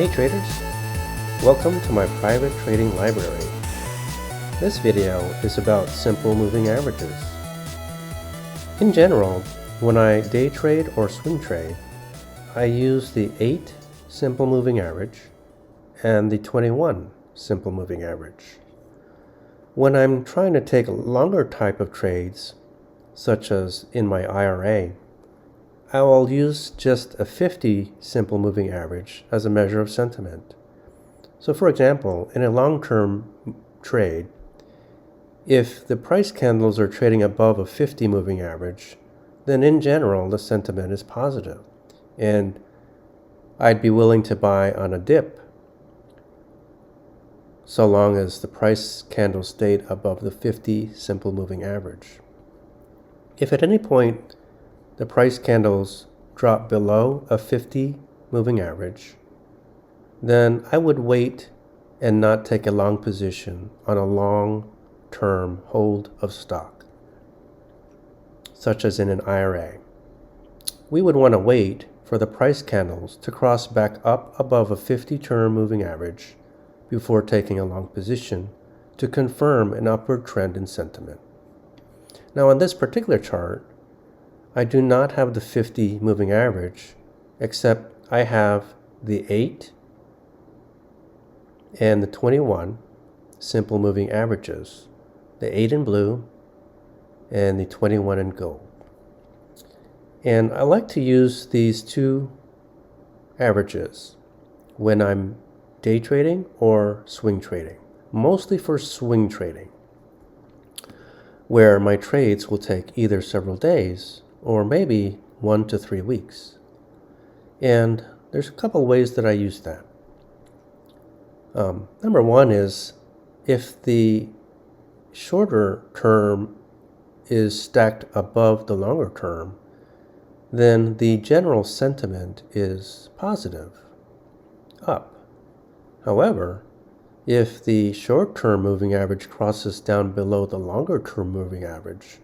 Hey traders, welcome to my private trading library. This video is about simple moving averages. In general, when I day trade or swing trade, I use the 8 simple moving average and the 21 simple moving average. When I'm trying to take a longer type of trades, such as in my IRA, I will use just a 50 simple moving average as a measure of sentiment. So for example, in a long-term trade, if the price candles are trading above a 50 moving average, then in general the sentiment is positive, and I'd be willing to buy on a dip so long as the price candle stayed above the 50 simple moving average. If at any point the price candles drop below a 50 moving average, then I would wait and not take a long position on a long-term hold of stock, such as in an IRA. We would want to wait for the price candles to cross back up above a 50-term moving average before taking a long position to confirm an upward trend in sentiment. Now on this particular chart, I do not have the 50 moving average, except I have the 8 and the 21 simple moving averages, the 8 in blue and the 21 in gold. And I like to use these two averages when I'm day trading or swing trading, mostly for swing trading, where my trades will take either several days or maybe 1 to 3 weeks. And there's a couple ways that I use that. Number one is if the shorter term is stacked above the longer term, then the general sentiment is positive, up. However, if the short-term moving average crosses down below the longer-term moving average,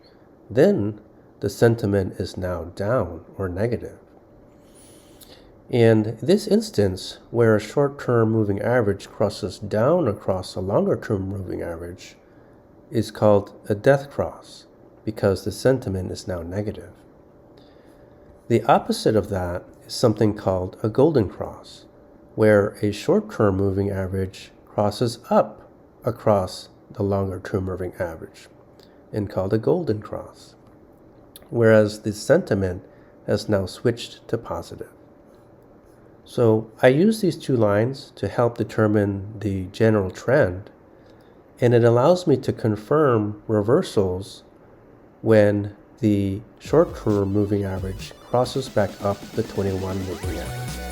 then the sentiment is now down or negative. In this instance, where a short-term moving average crosses down across a longer-term moving average, is called a death cross because the sentiment is now negative. The opposite of that is something called a golden cross, where a short-term moving average crosses up across the longer-term moving average, and called a golden cross, whereas the sentiment has now switched to positive. So I use these two lines to help determine the general trend, and it allows me to confirm reversals when the short-term moving average crosses back up the 21 moving average.